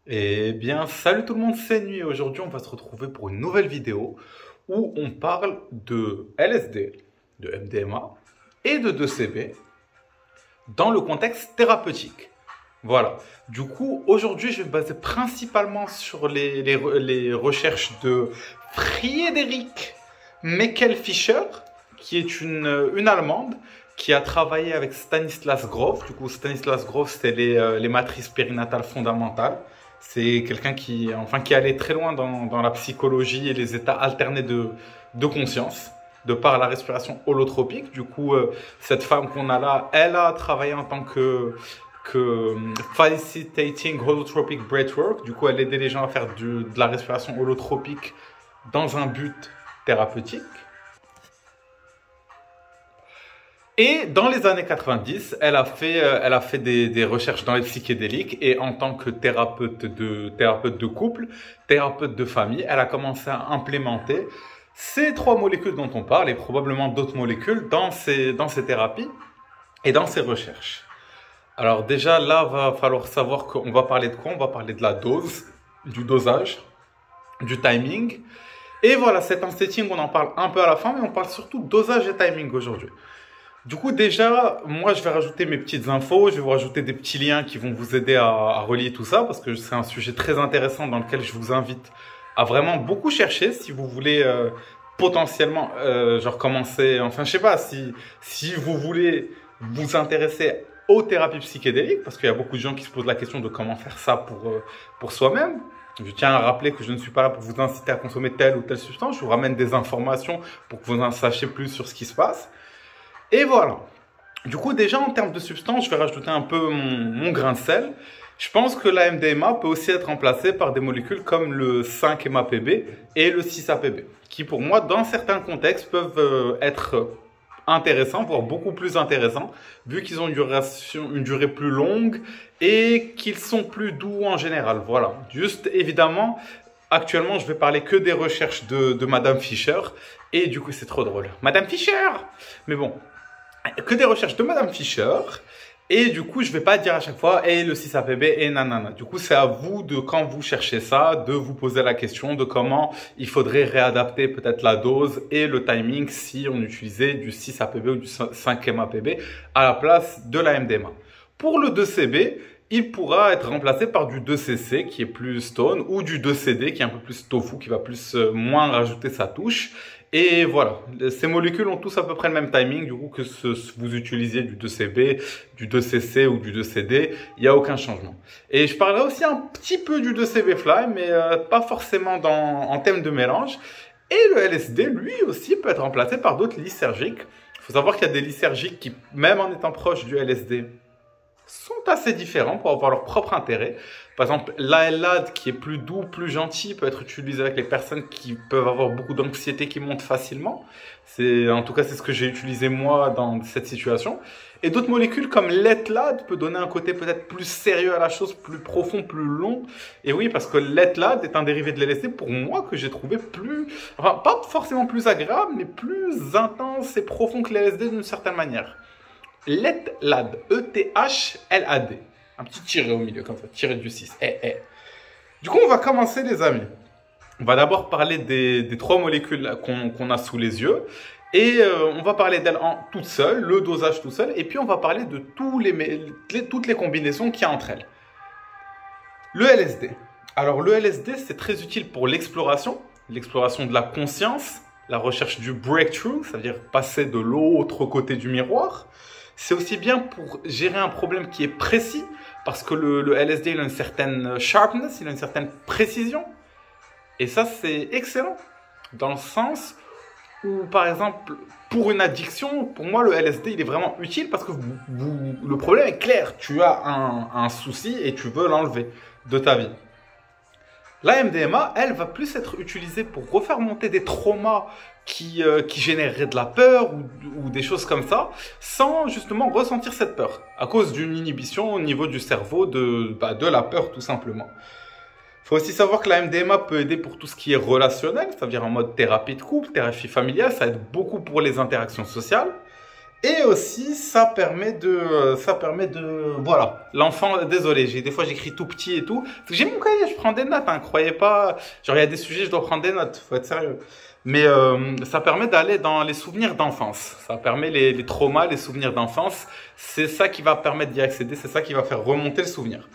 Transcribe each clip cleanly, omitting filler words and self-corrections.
Eh bien, salut tout le monde, c'est Nuit. Aujourd'hui, on va se retrouver pour une nouvelle vidéo où on parle de LSD, de MDMA et de 2CB dans le contexte thérapeutique. Voilà. Du coup, aujourd'hui, je vais me baser principalement sur les recherches de Friederike Meckel-Fischer, qui est une Allemande qui a travaillé avec Stanislas Grof. Du coup, Stanislas Grof, c'est les matrices périnatales fondamentales. C'est quelqu'un qui est allé très loin dans la psychologie et les états alternés de conscience, de par la respiration holotropique. Du coup, cette femme qu'on a là, elle a travaillé en tant que Facilitating Holotropic Breathwork. Du coup, elle aidait les gens à faire de la respiration holotropique dans un but thérapeutique. Et dans les années 90, elle a fait des recherches dans les psychédéliques et en tant que thérapeute de couple, thérapeute de famille, elle a commencé à implémenter ces trois molécules dont on parle et probablement d'autres molécules dans ces thérapies et dans ses recherches. Alors déjà, là, va falloir savoir qu'on va parler de quoi? On va parler de la dose, du dosage, du timing. Et voilà, cet setting, on en parle un peu à la fin, mais on parle surtout dosage et timing aujourd'hui. Du coup, déjà, moi, je vais rajouter mes petites infos, je vais vous rajouter des petits liens qui vont vous aider à relier tout ça, parce que c'est un sujet très intéressant dans lequel je vous invite à vraiment beaucoup chercher si vous voulez potentiellement, genre commencer, enfin, je sais pas, si vous voulez vous intéresser aux thérapies psychédéliques, parce qu'il y a beaucoup de gens qui se posent la question de comment faire ça pour soi-même. Je tiens à rappeler que je ne suis pas là pour vous inciter à consommer telle ou telle substance, je vous ramène des informations pour que vous en sachiez plus sur ce qui se passe. Et voilà. Du coup, déjà en termes de substance, je vais rajouter un peu mon grain de sel. Je pense que la MDMA peut aussi être remplacée par des molécules comme le 5-MAPB et le 6-APB, qui pour moi, dans certains contextes, peuvent être intéressants, voire beaucoup plus intéressants, vu qu'ils ont une durée plus longue et qu'ils sont plus doux en général. Voilà. Juste, évidemment, actuellement, je vais parler que des recherches de Madame Fischer, et du coup, c'est trop drôle. Madame Fischer! Mais bon, que des recherches de Madame Fischer. Et du coup, je vais pas dire à chaque fois, et le 6-APB, et nanana. Du coup, c'est à vous de, quand vous cherchez ça, de vous poser la question de comment il faudrait réadapter peut-être la dose et le timing si on utilisait du 6-APB ou du 5-MAPB à la place de la MDMA. Pour le 2CB, il pourra être remplacé par du 2CC qui est plus stone ou du 2CD qui est un peu plus tofu, qui va moins rajouter sa touche. Et voilà, ces molécules ont tous à peu près le même timing, du coup que vous utilisiez du 2CB, du 2CC ou du 2CD, il n'y a aucun changement. Et je parlerai aussi un petit peu du 2CB Fly, mais pas forcément en thème de mélange. Et le LSD, lui aussi, peut être remplacé par d'autres lysergiques. Il faut savoir qu'il y a des lysergiques qui, même en étant proches du LSD, sont assez différents pour avoir leur propre intérêt. Par exemple, l'ALAD, qui est plus doux, plus gentil, peut être utilisé avec les personnes qui peuvent avoir beaucoup d'anxiété qui monte facilement. En tout cas, c'est ce que j'ai utilisé moi dans cette situation. Et d'autres molécules comme l'ETLAD peut donner un côté peut-être plus sérieux à la chose, plus profond, plus long. Et oui, parce que l'ETLAD est un dérivé de l'LSD pour moi que j'ai trouvé enfin, pas forcément plus agréable, mais plus intense et profond que l'LSD d'une certaine manière. l'ETLAD, E-T-H-L-A-D. Un petit tiré au milieu, comme ça, tiré du 6. Du coup, on va commencer, les amis. On va d'abord parler des trois molécules qu'on a sous les yeux. Et on va parler d'elles toutes seules, le dosage tout seul. Et puis, on va parler de toutes les combinaisons qu'il y a entre elles. Le LSD. Alors, le LSD, c'est très utile pour l'exploration de la conscience, la recherche du breakthrough, c'est-à-dire passer de l'autre côté du miroir. C'est aussi bien pour gérer un problème qui est précis, parce que le LSD il a une certaine sharpness, il a une certaine précision. Et ça, c'est excellent. Dans le sens où, par exemple, pour une addiction, pour moi, le LSD, il est vraiment utile parce que le problème est clair. Tu as un souci et tu veux l'enlever de ta vie. La MDMA, elle, va plus être utilisée pour refaire monter des traumas qui généreraient de la peur ou des choses comme ça, sans justement ressentir cette peur, à cause d'une inhibition au niveau du cerveau de la peur tout simplement. Il faut aussi savoir que la MDMA peut aider pour tout ce qui est relationnel, c'est-à-dire en mode thérapie de couple, thérapie familiale, ça aide beaucoup pour les interactions sociales. Et aussi, voilà, l'enfant, désolé, des fois j'écris tout petit et tout. Parce que j'ai mon cahier, je prends des notes, hein, croyez pas. Genre, il y a des sujets, je dois prendre des notes, faut être sérieux. Mais ça permet d'aller dans les souvenirs d'enfance. Ça permet les traumas, les souvenirs d'enfance. C'est ça qui va permettre d'y accéder, c'est ça qui va faire remonter le souvenir.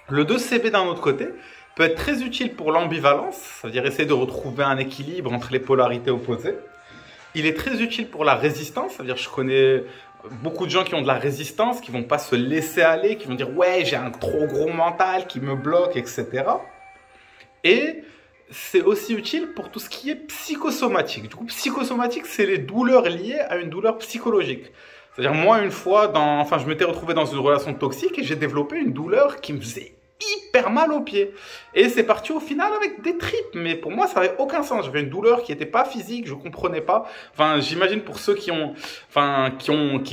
Le 2CB d'un autre côté peut être très utile pour l'ambivalence, c'est-à-dire essayer de retrouver un équilibre entre les polarités opposées. Il est très utile pour la résistance, c'est-à-dire je connais beaucoup de gens qui ont de la résistance, qui vont pas se laisser aller, qui vont dire ouais j'ai un trop gros mental qui me bloque, etc. Et c'est aussi utile pour tout ce qui est psychosomatique. Du coup, psychosomatique, c'est les douleurs liées à une douleur psychologique. C'est-à-dire moi une fois, je m'étais retrouvé dans une relation toxique et j'ai développé une douleur qui me faisait hyper mal aux pieds. Et c'est parti au final avec des tripes. Mais pour moi, ça n'avait aucun sens. J'avais une douleur qui n'était pas physique, je comprenais pas. Enfin, j'imagine pour ceux qui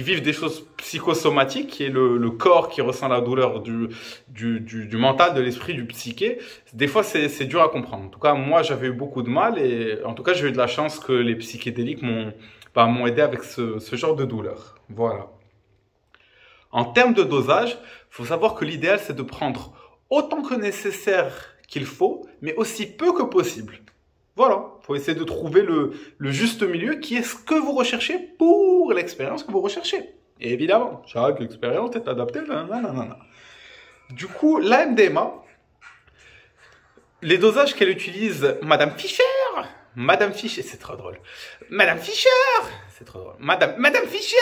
vivent des choses psychosomatiques, qui est le corps qui ressent la douleur du mental, de l'esprit, du psyché. Des fois, c'est dur à comprendre. En tout cas, moi, j'avais eu beaucoup de mal et en tout cas, j'ai eu de la chance que les psychédéliques m'ont aidé avec ce genre de douleur. Voilà. En termes de dosage, il faut savoir que l'idéal, c'est de prendre autant que nécessaire qu'il faut, mais aussi peu que possible. Voilà, il faut essayer de trouver le juste milieu qui est ce que vous recherchez pour l'expérience que vous recherchez. Et évidemment, chaque expérience est adaptée. Nanana. Du coup, la MDMA, les dosages qu'elle utilise Madame Fischer, c'est trop drôle. Madame Fischer, c'est trop drôle. Madame Fischer,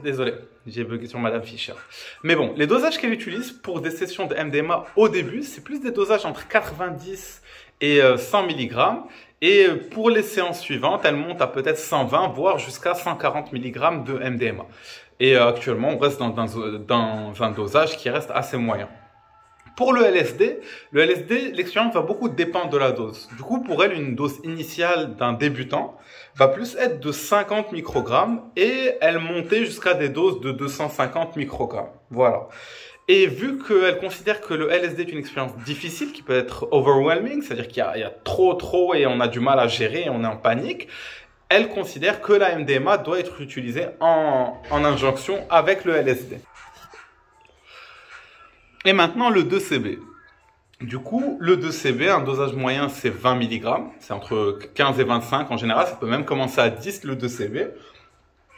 désolé, j'ai bugué sur Madame Fischer. Mais bon, les dosages qu'elle utilise pour des sessions de MDMA au début, c'est plus des dosages entre 90 et 100 mg. Et pour les séances suivantes, elle monte à peut-être 120, voire jusqu'à 140 mg de MDMA. Et actuellement, on reste dans un dosage qui reste assez moyen. Pour le LSD, l'expérience va beaucoup dépendre de la dose. Du coup, pour elle, une dose initiale d'un débutant va plus être de 50 microgrammes et elle montait jusqu'à des doses de 250 microgrammes. Voilà. Et vu qu'elle considère que le LSD est une expérience difficile, qui peut être overwhelming, c'est-à-dire qu'il y a trop et on a du mal à gérer et on est en panique, elle considère que la MDMA doit être utilisée en injonction avec le LSD. Et maintenant, le 2CB. Du coup, le 2CB, un dosage moyen, c'est 20 mg. C'est entre 15 et 25 en général. Ça peut même commencer à 10, le 2CB.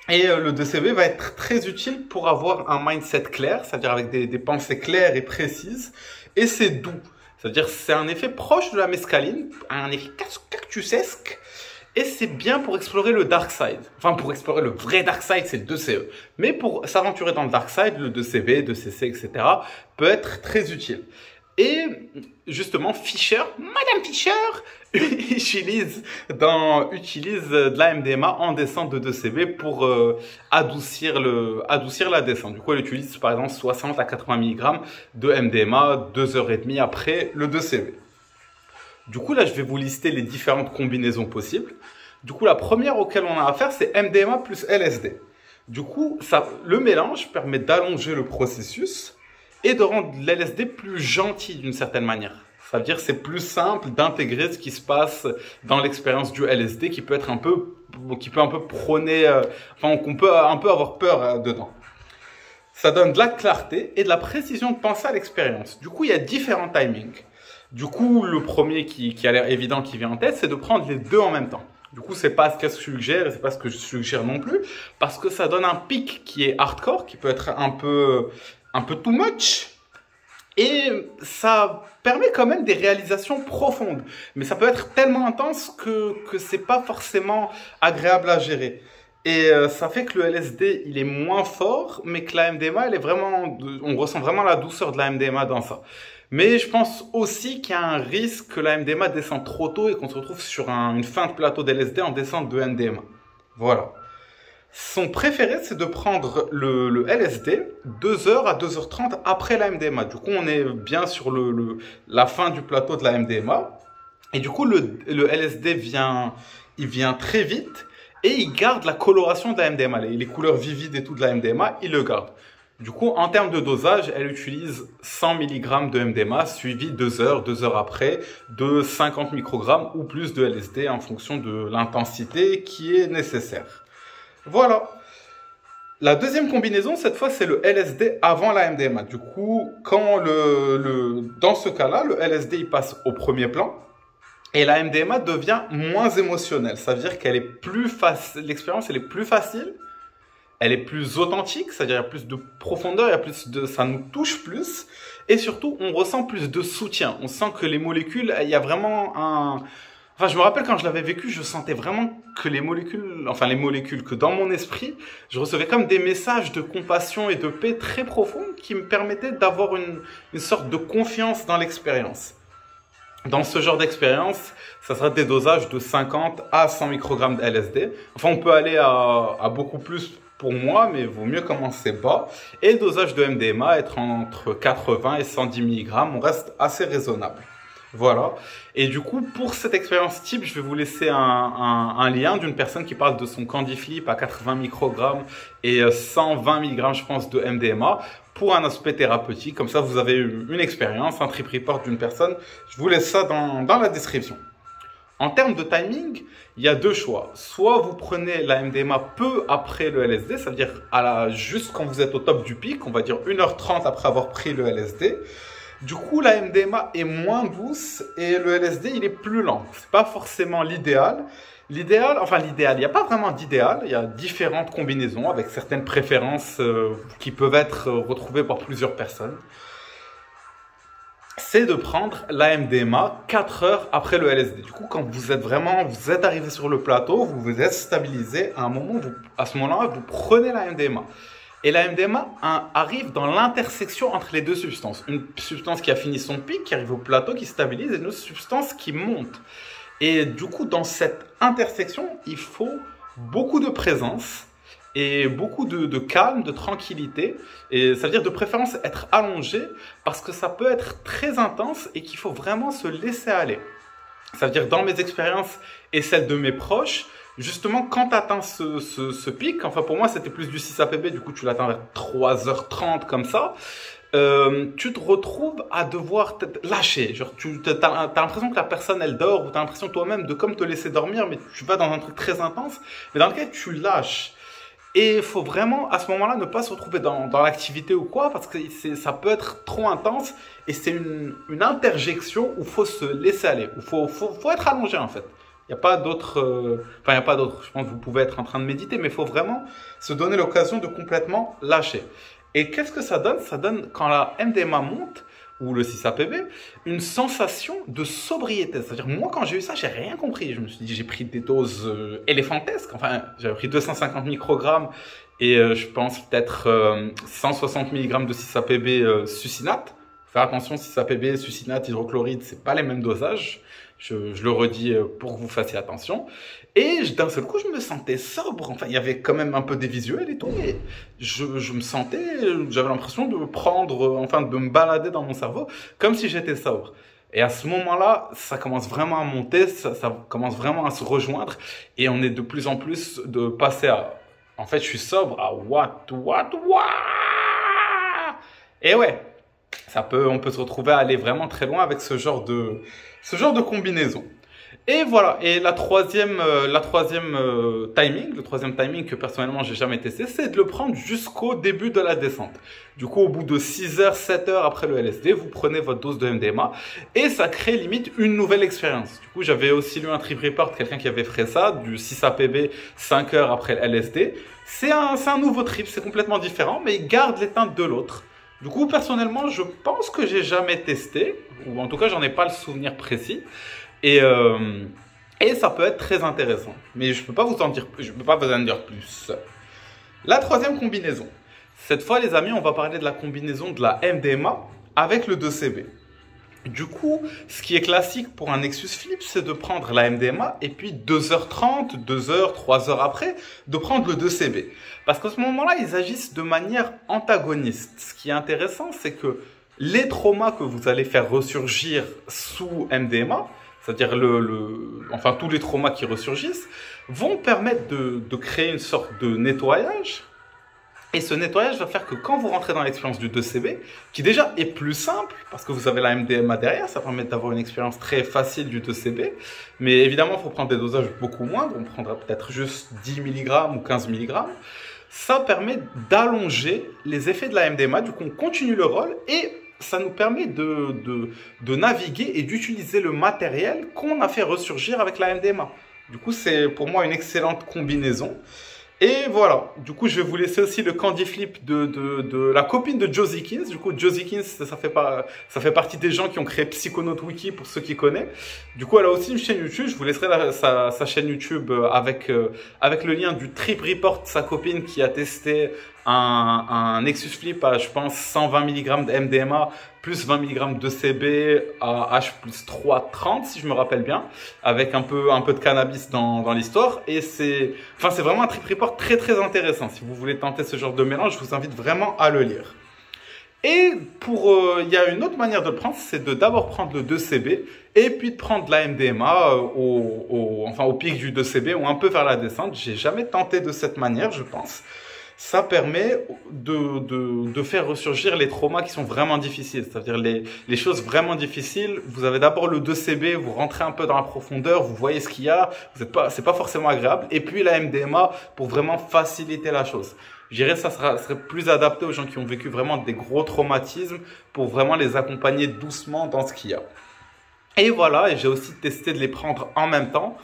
Et le 2CB va être très utile pour avoir un mindset clair, c'est-à-dire avec des pensées claires et précises. Et c'est doux. C'est-à-dire c'est un effet proche de la mescaline, un effet cactusesque. Et c'est bien pour explorer le dark side. Enfin, pour explorer le vrai dark side, c'est le 2CE. Mais pour s'aventurer dans le dark side, le 2CB, 2CC, etc. peut être très utile. Et justement, Madame Fischer, utilise de la MDMA en descente de 2CB pour adoucir la descente. Du coup, elle utilise par exemple 60 à 80 mg de MDMA 2h30 après le 2CB. Du coup, là, je vais vous lister les différentes combinaisons possibles. Du coup, la première auquel on a affaire, c'est MDMA plus LSD. Du coup, le mélange permet d'allonger le processus et de rendre l'LSD plus gentil d'une certaine manière. Ça veut dire que c'est plus simple d'intégrer ce qui se passe dans l'expérience du LSD qui peut un peu prôner, qu'on peut un peu avoir peur dedans. Ça donne de la clarté et de la précision de penser à l'expérience. Du coup, il y a différents timings. Du coup, le premier qui a l'air évident qui vient en tête, c'est de prendre les deux en même temps. Du coup, c'est pas ce que je suggère et c'est pas ce que je suggère non plus, parce que ça donne un pic qui est hardcore, qui peut être un peu too much, et ça permet quand même des réalisations profondes. Mais ça peut être tellement intense que c'est pas forcément agréable à gérer. Et ça fait que le LSD, il est moins fort, mais que la MDMA, on ressent vraiment la douceur de la MDMA dans ça. Mais je pense aussi qu'il y a un risque que la MDMA descende trop tôt et qu'on se retrouve sur une fin de plateau d'LSD en descente de MDMA. Voilà. Son préféré, c'est de prendre le LSD 2h à 2h30 après la MDMA. Du coup, on est bien sur la fin du plateau de la MDMA. Et du coup, le LSD vient très vite et il garde la coloration de la MDMA. Les couleurs vivides et tout de la MDMA, il le garde. Du coup, en termes de dosage, elle utilise 100 mg de MDMA suivi 2 heures après, de 50 microgrammes ou plus de LSD en fonction de l'intensité qui est nécessaire. Voilà. La deuxième combinaison, cette fois, c'est le LSD avant la MDMA. Du coup, quand dans ce cas-là, le LSD il passe au premier plan et la MDMA devient moins émotionnelle. Ça veut dire qu'elle est plus facile, l'expérience elle est plus facile, elle est plus authentique, c'est-à-dire il y a plus de profondeur, il y a plus de, ça nous touche plus et surtout on ressent plus de soutien. On sent que les molécules, il y a vraiment un... Enfin, je me rappelle quand je l'avais vécu, je sentais vraiment que les molécules, que dans mon esprit, je recevais comme des messages de compassion et de paix très profonds qui me permettaient d'avoir une sorte de confiance dans l'expérience. Dans ce genre d'expérience, ça sera des dosages de 50 à 100 microgrammes de LSD. Enfin, on peut aller à beaucoup plus pour moi, mais il vaut mieux commencer bas. Et le dosage de MDMA être entre 80 et 110 mg, on reste assez raisonnable. Voilà. Et du coup, pour cette expérience type, je vais vous laisser un lien d'une personne qui parle de son Candy Flip à 80 microgrammes et 120 mg, je pense, de MDMA pour un aspect thérapeutique. Comme ça, vous avez une expérience, un trip report d'une personne. Je vous laisse ça dans la description. En termes de timing, il y a deux choix. Soit vous prenez la MDMA peu après le LSD, c'est-à-dire juste quand vous êtes au top du pic, on va dire 1h30 après avoir pris le LSD. Du coup, la MDMA est moins douce et le LSD, il est plus lent. C'est pas forcément l'idéal. L'idéal, il n'y a pas vraiment d'idéal. Il y a différentes combinaisons avec certaines préférences qui peuvent être retrouvées par plusieurs personnes. C'est de prendre la MDMA 4 heures après le LSD. Du coup, quand vous êtes arrivé sur le plateau, vous vous êtes stabilisé, à ce moment-là, vous prenez la MDMA. Et la MDMA arrive dans l'intersection entre les deux substances. Une substance qui a fini son pic, qui arrive au plateau, qui stabilise, et une autre substance qui monte. Et du coup, dans cette intersection, il faut beaucoup de présence et beaucoup de calme, de tranquillité. Et ça veut dire de préférence être allongé parce que ça peut être très intense et qu'il faut vraiment se laisser aller. Ça veut dire dans mes expériences et celles de mes proches, justement, quand tu atteins ce pic, enfin pour moi c'était plus du 6-APB, du coup tu l'atteins vers 3h30 comme ça, tu te retrouves à devoir te lâcher. Genre, t'as l'impression que la personne elle dort, ou tu as l'impression toi-même de comme te laisser dormir, mais tu vas dans un truc très intense, mais dans lequel tu lâches. Et il faut vraiment, à ce moment-là, ne pas se retrouver dans l'activité ou quoi, parce que ça peut être trop intense, et c'est une interjection où il faut se laisser aller, où il faut être allongé en fait. Il n'y a pas d'autre, il n'y a pas d'autre. Je pense que vous pouvez être en train de méditer, mais il faut vraiment se donner l'occasion de complètement lâcher. Et qu'est-ce que ça donne? Ça donne, quand la MDMA monte, ou le 6-APB, une sensation de sobriété. C'est-à-dire, moi, quand j'ai eu ça, j'ai rien compris. Je me suis dit, j'ai pris des doses éléphantesques. Enfin, j'avais pris 250 microgrammes et je pense peut-être 160 mg de 6-APB succinate. Faire attention, 6-APB, succinate, hydrochloride, c'est pas les mêmes dosages. Je le redis pour que vous fassiez attention. Et d'un seul coup, je me sentais sobre. Enfin, il y avait quand même un peu des visuels et tout, mais je me sentais, j'avais l'impression de de me balader dans mon cerveau comme si j'étais sobre. Et à ce moment-là, ça commence vraiment à monter, ça commence vraiment à se rejoindre, et on est de plus en plus de passer à, en fait, je suis sobre à what. Et ouais, on peut se retrouver à aller vraiment très loin avec ce genre de combinaison. Et voilà, et le troisième timing que personnellement j'ai jamais testé, c'est de le prendre jusqu'au début de la descente. Du coup, au bout de 6 heures, 7 heures après le LSD, vous prenez votre dose de MDMA et ça crée limite une nouvelle expérience. Du coup, j'avais aussi lu un trip report, quelqu'un qui avait fait ça, du 6-APB 5 heures après le LSD. C'est un nouveau trip, c'est complètement différent, mais il garde les teintes de l'autre. Du coup, personnellement, je pense que j'ai jamais testé, ou en tout cas, j'en ai pas le souvenir précis. Et ça peut être très intéressant. Mais je peux pas vous en dire plus. La troisième combinaison. Cette fois, les amis, on va parler de la combinaison de la MDMA avec le 2CB. Du coup, ce qui est classique pour un Nexus Flip, c'est de prendre la MDMA et puis 2h30, 2h, 3h après, de prendre le 2CB. Parce qu'à ce moment-là, ils agissent de manière antagoniste. Ce qui est intéressant, c'est que les traumas que vous allez faire ressurgir sous MDMA, c'est-à-dire tous les traumas qui ressurgissent, vont permettre de créer une sorte de nettoyage. Et ce nettoyage va faire que quand vous rentrez dans l'expérience du 2CB, qui déjà est plus simple, parce que vous avez la MDMA derrière, ça permet d'avoir une expérience très facile du 2CB, mais évidemment, il faut prendre des dosages beaucoup moindres, on prendra peut-être juste 10 mg ou 15 mg. ça permet d'allonger les effets de la MDMA. Du coup, on continue le rôle et ça nous permet de naviguer et d'utiliser le matériel qu'on a fait ressurgir avec la MDMA. Du coup, c'est pour moi une excellente combinaison. Et voilà, du coup, je vais vous laisser aussi le Candy Flip de la copine de Josie Kins. Du coup, Josie Kins, ça fait partie des gens qui ont créé Psychonaut Wiki, pour ceux qui connaissent. Du coup, elle a aussi une chaîne YouTube. Je vous laisserai sa chaîne YouTube avec le lien du Trip Report de sa copine qui a testé un Nexus Flip à, je pense, 120 mg de MDMA plus 20 mg de CB à H plus 3,30 si je me rappelle bien, avec un peu de cannabis dans l'histoire. Et c'est vraiment un Trip Report très très intéressant. Si vous voulez tenter ce genre de mélange, je vous invite vraiment à le lire. Et il y a une autre manière de le prendre, c'est de d'abord prendre le 2CB et puis de prendre la MDMA au pic du 2CB ou un peu vers la descente. J'ai jamais tenté de cette manière, je pense. Ça permet de faire ressurgir les traumas qui sont vraiment difficiles. C'est-à-dire les choses vraiment difficiles. Vous avez d'abord le 2CB, vous rentrez un peu dans la profondeur, vous voyez ce qu'il y a. C'est pas forcément agréable. Et puis la MDMA pour vraiment faciliter la chose. Je dirais que ça serait plus adapté aux gens qui ont vécu vraiment des gros traumatismes pour vraiment les accompagner doucement dans ce qu'il y a. Et voilà, et j'ai aussi testé de les prendre en même temps.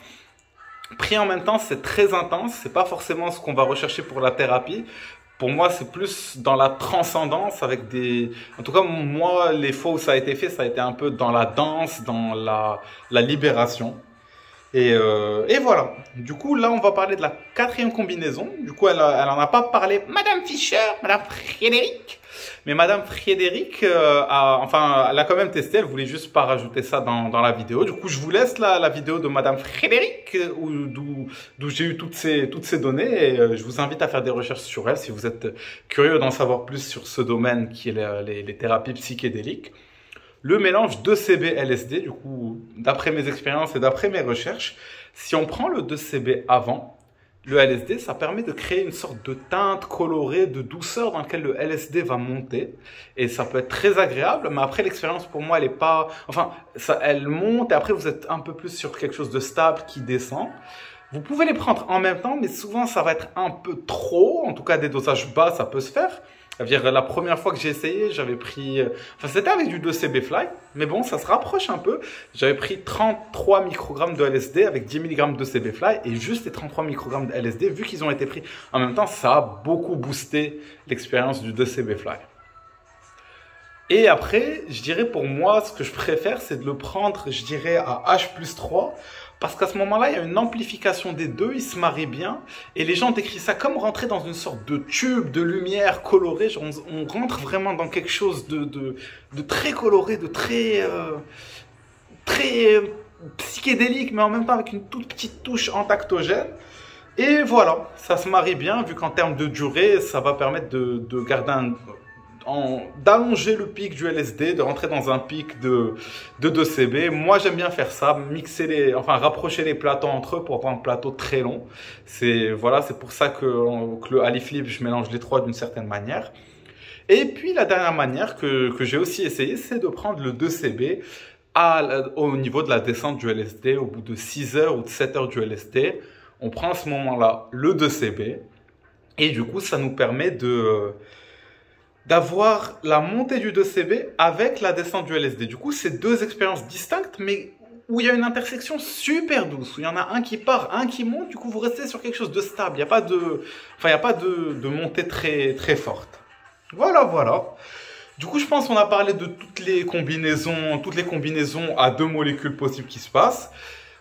Pris en même temps, c'est très intense. C'est pas forcément ce qu'on va rechercher pour la thérapie. Pour moi, c'est plus dans la transcendance avec En tout cas, moi, les fois où ça a été fait, ça a été un peu dans la danse, dans la libération. Et voilà. Du coup, là, on va parler de la quatrième combinaison. Du coup, elle en a pas parlé Madame Fischer, Madame Frédéric. Mais Madame Frédéric, elle a quand même testé. Elle voulait juste pas rajouter ça dans la vidéo. Du coup, je vous laisse la vidéo de Madame Frédéric, d'où j'ai eu toutes ces données. Et je vous invite à faire des recherches sur elle si vous êtes curieux d'en savoir plus sur ce domaine qui est les thérapies psychédéliques. Le mélange 2CB LSD, du coup, d'après mes expériences et d'après mes recherches, si on prend le 2CB avant, le LSD, ça permet de créer une sorte de teinte colorée, de douceur dans laquelle le LSD va monter. Et ça peut être très agréable, mais après l'expérience pour moi, elle est pas... elle monte et après vous êtes un peu plus sur quelque chose de stable qui descend. Vous pouvez les prendre en même temps, mais souvent ça va être un peu trop. En tout cas, des dosages bas, ça peut se faire. C'est-à-dire, la première fois que j'ai essayé, j'avais pris... c'était avec du 2CB Fly, mais bon, ça se rapproche un peu. J'avais pris 33 microgrammes de LSD avec 10 mg de CB Fly, et juste les 33 microgrammes de LSD, vu qu'ils ont été pris en même temps, ça a beaucoup boosté l'expérience du 2CB Fly. Et après, je dirais pour moi, ce que je préfère, c'est de le prendre, je dirais, à H plus 3, parce qu'à ce moment-là, il y a une amplification des deux, ils se marient bien. Et les gens décrivent ça comme rentrer dans une sorte de tube de lumière colorée. Genre on rentre vraiment dans quelque chose de très coloré, de très psychédélique, mais en même temps avec une toute petite touche entactogène. Et voilà, ça se marie bien, vu qu'en termes de durée, ça va permettre de garder d'allonger le pic du LSD, de rentrer dans un pic de 2CB. Moi, j'aime bien faire ça, rapprocher les plateaux entre eux pour avoir un plateau très long. C'est pour ça que le Ali Flip, je mélange les trois d'une certaine manière. Et puis, la dernière manière que j'ai aussi essayé, c'est de prendre le 2CB au niveau de la descente du LSD, au bout de 6 heures ou de 7 heures du LSD. On prend à ce moment-là le 2CB et du coup, ça nous permet d'avoir la montée du 2CB avec la descente du LSD. Du coup, c'est deux expériences distinctes, mais où il y a une intersection super douce, où il y en a un qui part, un qui monte, du coup, vous restez sur quelque chose de stable. Il n'y a pas de montée très, très forte. Voilà. Du coup, je pense qu'on a parlé de toutes les combinaisons à 2 molécules possibles qui se passent.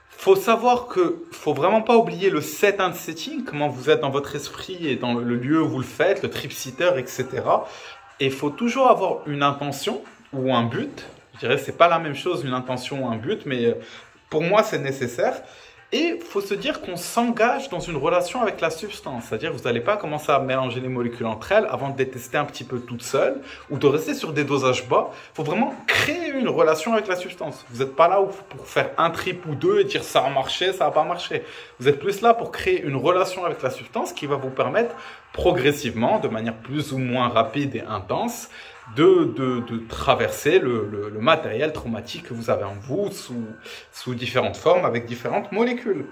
Faut savoir que faut vraiment pas oublier le set and setting, comment vous êtes dans votre esprit et dans le lieu où vous le faites, le trip sitter, etc. Et il faut toujours avoir une intention ou un but. Je dirais que c'est pas la même chose une intention ou un but, mais pour moi c'est nécessaire. Et il faut se dire qu'on s'engage dans une relation avec la substance. C'est-à-dire que vous n'allez pas commencer à mélanger les molécules entre elles avant de les tester un petit peu toutes seules ou de rester sur des dosages bas. Il faut vraiment créer une relation avec la substance. Vous n'êtes pas là pour faire un trip ou deux et dire ça a marché, ça n'a pas marché. Vous êtes plus là pour créer une relation avec la substance qui va vous permettre progressivement, de manière plus ou moins rapide et intense, de traverser le matériel traumatique que vous avez en vous sous différentes formes, avec différentes molécules.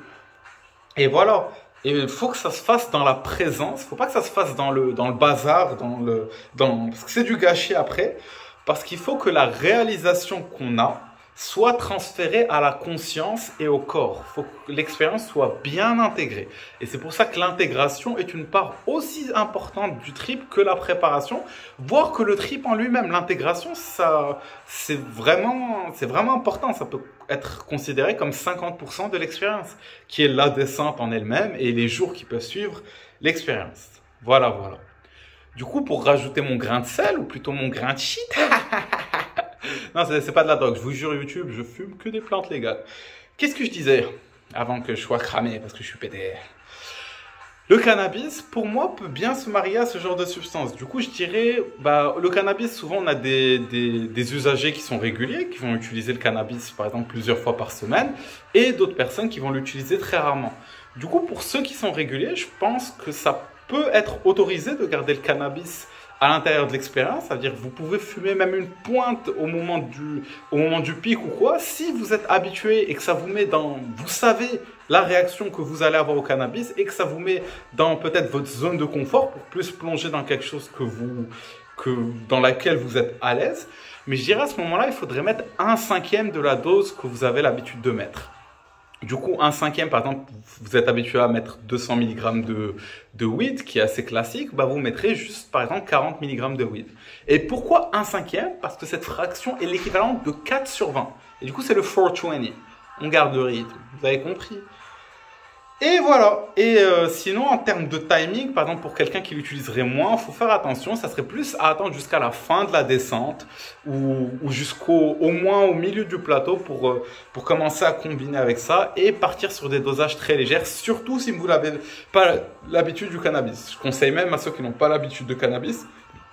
Et voilà, Et il faut que ça se fasse dans la présence. Il ne faut pas que ça se fasse dans le bazar, parce que c'est du gâchis après. Parce qu'il faut que la réalisation qu'on a soit transférée à la conscience et au corps. Il faut que l'expérience soit bien intégrée. Et c'est pour ça que l'intégration est une part aussi importante du trip que la préparation, voire que le trip en lui-même. L'intégration, c'est vraiment important. Ça peut être considéré comme 50% de l'expérience, qui est la descente en elle-même et les jours qui peuvent suivre l'expérience. Voilà, voilà. Du coup, pour rajouter mon grain de sel, ou plutôt mon grain de shit, non, c'est pas de la drogue, je vous jure, YouTube, je fume que des plantes légales. Qu'est-ce que je disais avant que je sois cramé parce que je suis pété? Le cannabis, pour moi, peut bien se marier à ce genre de substance. Du coup, je dirais, le cannabis, souvent, on a des usagers qui sont réguliers, qui vont utiliser le cannabis, par exemple, plusieurs fois par semaine, et d'autres personnes qui vont l'utiliser très rarement. Du coup, pour ceux qui sont réguliers, je pense que ça peut être autorisé de garder le cannabis à l'intérieur de l'expérience, c'est-à-dire que vous pouvez fumer même une pointe au moment du pic ou quoi, si vous êtes habitué et que ça vous met vous savez la réaction que vous allez avoir au cannabis et que ça vous met dans peut-être votre zone de confort pour plus plonger dans quelque chose dans laquelle vous êtes à l'aise. Mais je dirais à ce moment-là, il faudrait mettre 1/5 de la dose que vous avez l'habitude de mettre. Du coup, 1/5, par exemple, vous êtes habitué à mettre 200 mg de weed, qui est assez classique, vous mettrez juste, par exemple, 40 mg de weed. Et pourquoi 1/5? Parce que cette fraction est l'équivalent de 4/20. Et du coup, c'est le 420. On garde le rythme, vous avez compris? Et voilà. Et sinon, en termes de timing, par exemple, pour quelqu'un qui l'utiliserait moins, il faut faire attention. Ça serait plus à attendre jusqu'à la fin de la descente ou au moins au milieu du plateau pour commencer à combiner avec ça et partir sur des dosages très légers, surtout si vous n'avez pas l'habitude du cannabis. Je conseille même à ceux qui n'ont pas l'habitude de cannabis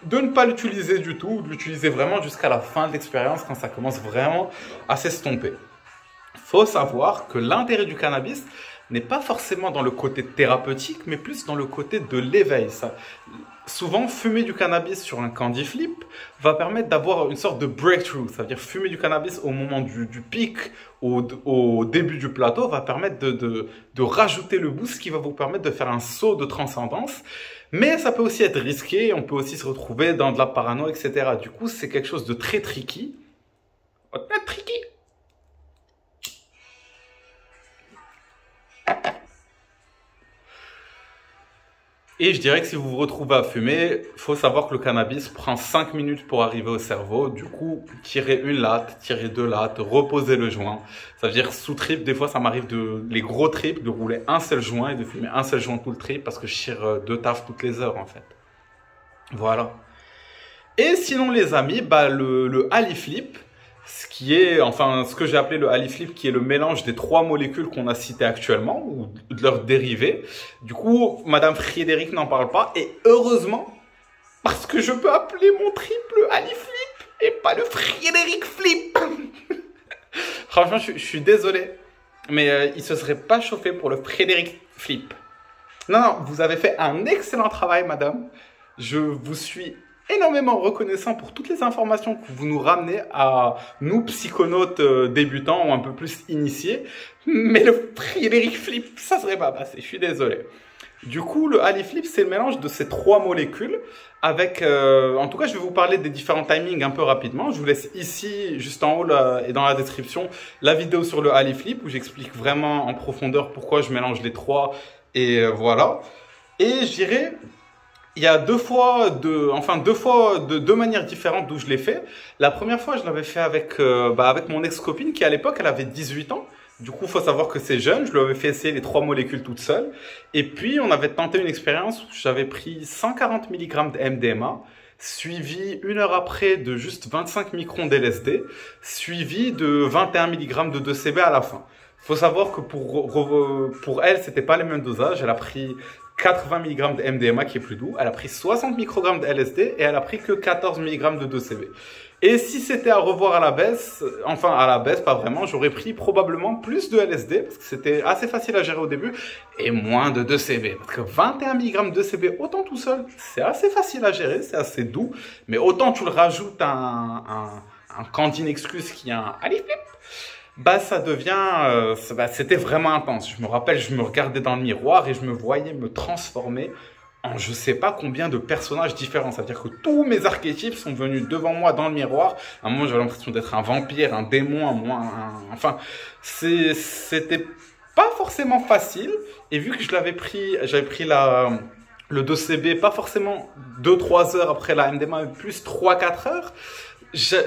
de ne pas l'utiliser du tout, de l'utiliser vraiment jusqu'à la fin de l'expérience quand ça commence vraiment à s'estomper. Il faut savoir que l'intérêt du cannabis n'est pas forcément dans le côté thérapeutique, mais plus dans le côté de l'éveil. Souvent, fumer du cannabis sur un candy flip va permettre d'avoir une sorte de breakthrough. Ça veut dire fumer du cannabis au moment du pic, au début du plateau, va permettre de rajouter le boost qui va vous permettre de faire un saut de transcendance. Mais ça peut aussi être risqué, on peut aussi se retrouver dans de la parano, etc. Du coup, c'est quelque chose de très tricky. Très tricky. Et je dirais que si vous vous retrouvez à fumer, il faut savoir que le cannabis prend 5 minutes pour arriver au cerveau. Du coup, tirez une latte, tirez 2 lattes, reposez le joint. Ça veut dire sous trip, des fois ça m'arrive les gros trips, de rouler un seul joint et de fumer un seul joint tout le trip parce que je tire 2 tafs toutes les heures en fait. Voilà. Et sinon les amis, le Ali Flip, ce que j'ai appelé le Ali Flip, qui est le mélange des 3 molécules qu'on a citées actuellement, ou de leurs dérivés. Du coup, Madame Frédéric n'en parle pas, et heureusement, parce que je peux appeler mon trip le Ali Flip, et pas le Frédéric Flip. Franchement, je suis désolé, mais il se serait pas chauffé pour le Frédéric Flip. Non, vous avez fait un excellent travail, madame. Je vous suis énormément reconnaissant pour toutes les informations que vous nous ramenez à nous, psychonautes débutants ou un peu plus initiés. Mais le Frédéric Flip, ça serait pas passé, je suis désolé. Du coup, le Ali Flip, c'est le mélange de ces 3 molécules avec... en tout cas, je vais vous parler des différents timings un peu rapidement. Je vous laisse ici, juste en haut là, et dans la description, la vidéo sur le Ali Flip où j'explique vraiment en profondeur pourquoi je mélange les 3 et voilà. Et je dirais... Il y a deux manières différentes d'où je l'ai fait. La première fois, je l'avais fait avec mon ex-copine qui, à l'époque, elle avait 18 ans. Du coup, il faut savoir que c'est jeune. Je lui avais fait essayer les 3 molécules toute seule. Et puis, on avait tenté une expérience où j'avais pris 140 mg de MDMA, suivi 1 heure après de juste 25 microns d'LSD, suivi de 21 mg de 2CB à la fin. Il faut savoir que pour elle, c'était pas les mêmes dosages. Elle a pris 80 mg de MDMA qui est plus doux, elle a pris 60 microgrammes de LSD et elle a pris que 14 mg de 2CB. Et si c'était à revoir à la baisse, enfin à la baisse, pas vraiment, j'aurais pris probablement plus de LSD parce que c'était assez facile à gérer au début et moins de 2CB. Parce que 21 mg de 2CB, autant tout seul, c'est assez facile à gérer, c'est assez doux, mais autant tu le rajoutes un Candine Excuse qui a un Ali Flip, bah ça devient, c'était vraiment intense. Je me rappelle, je me regardais dans le miroir et je me voyais me transformer en je sais pas combien de personnages différents. C'est-à-dire que tous mes archétypes sont venus devant moi dans le miroir. À un moment, j'avais l'impression d'être un vampire, un démon, enfin, c'était pas forcément facile. Et vu que j'avais pris le 2CB, pas forcément 2-3 heures après la MDMA, mais plus 3-4 heures,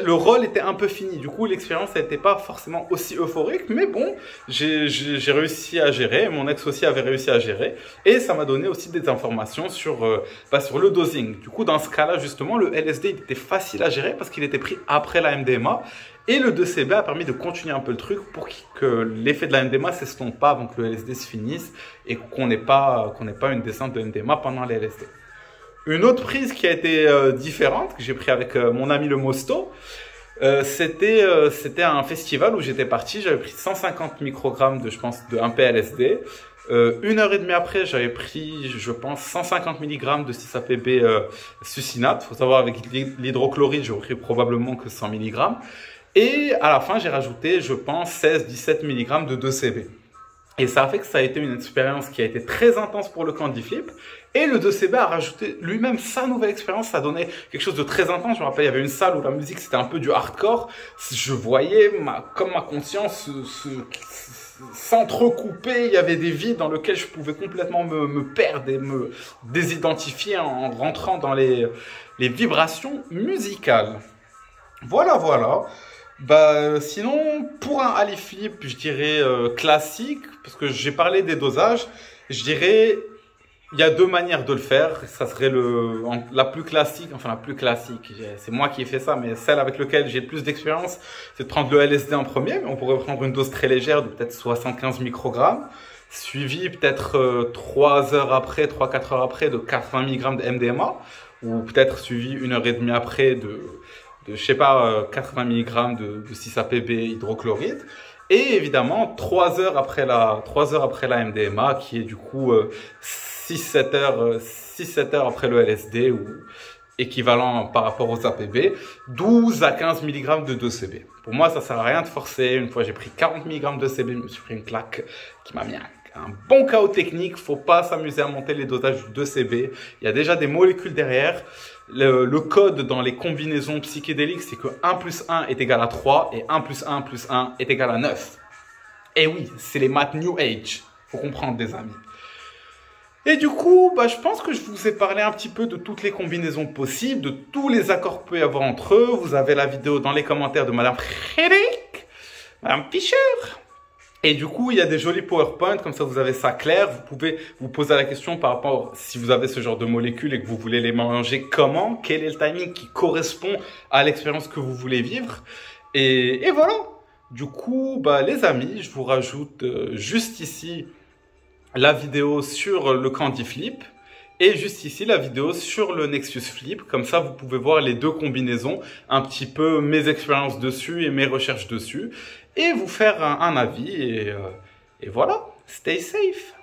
le rôle était un peu fini. Du coup, l'expérience n'était pas forcément aussi euphorique, mais bon, j'ai réussi à gérer. Mon ex aussi avait réussi à gérer. Et ça m'a donné aussi des informations sur le dosing. Du coup, dans ce cas-là, justement, le LSD il était facile à gérer parce qu'il était pris après la MDMA. Et le 2CB a permis de continuer un peu le truc pour que l'effet de la MDMA s'estompe pas avant que le LSD se finisse et qu'on n'ait pas une descente de MDMA pendant les LSD. Une autre prise qui a été différente, que j'ai pris avec mon ami le Mosto, c'était un festival où j'étais parti, j'avais pris 150 microgrammes de 1 PLSD. 1 heure et demie après, j'avais pris, je pense, 150 mg de 6-APB succinate. Il faut savoir, avec l'hydrochloride, j'aurais pris probablement que 100 mg. Et à la fin, j'ai rajouté, je pense, 16-17 mg de 2CB. Et ça a fait que ça a été une expérience qui a été très intense pour le Candy Flip. Et le 2CB a rajouté lui-même sa nouvelle expérience. Ça donnait quelque chose de très intense. Je me rappelle, il y avait une salle où la musique, c'était un peu du hardcore. Je voyais comme ma conscience s'entrecouper. Il y avait des vides dans lesquels je pouvais complètement me perdre et me désidentifier en rentrant dans les vibrations musicales. Voilà, voilà. Bah, sinon, pour un Ali Flip, je dirais classique, parce que j'ai parlé des dosages, je dirais, il y a deux manières de le faire. Ça serait la plus classique, c'est moi qui ai fait ça, mais celle avec laquelle j'ai le plus d'expérience, c'est de prendre le LSD en premier, mais on pourrait prendre une dose très légère de peut-être 75 microgrammes, suivi peut-être 3 heures après, 3-4 heures après de 80 mg de MDMA, ou peut-être suivi 1 heure et demie après je sais pas, 80 mg de 6-APB hydrochloride. Et évidemment, 3 heures après la MDMA, qui est du coup 6-7 heures après le LSD, ou équivalent par rapport aux APB, 12 à 15 mg de 2CB. Pour moi, ça sert à rien de forcer. Une fois, j'ai pris 40 mg de 2CB, je me suis pris une claque qui m'a mis un bon chaos technique. Faut pas s'amuser à monter les dosages du 2CB. Il y a déjà des molécules derrière. Le code dans les combinaisons psychédéliques, c'est que 1 plus 1 est égal à 3 et 1 plus 1 plus 1 est égal à 9. Et oui, c'est les maths New Age. Faut comprendre, des amis. Et du coup, bah, je pense que je vous ai parlé un petit peu de toutes les combinaisons possibles, de tous les accords qu'il peut y avoir entre eux. Vous avez la vidéo dans les commentaires de Madame Frédéric, Madame Fischer. Et du coup, il y a des jolis PowerPoint, comme ça vous avez ça clair. Vous pouvez vous poser la question par rapport, si vous avez ce genre de molécules et que vous voulez les manger, comment, quel est le timing qui correspond à l'expérience que vous voulez vivre. Et voilà. Du coup, bah, les amis, je vous rajoute juste ici la vidéo sur le Candy Flip et juste ici la vidéo sur le Nexus Flip. Comme ça, vous pouvez voir les deux combinaisons, un petit peu mes expériences dessus et mes recherches dessus, et vous faire un avis. Et voilà, stay safe.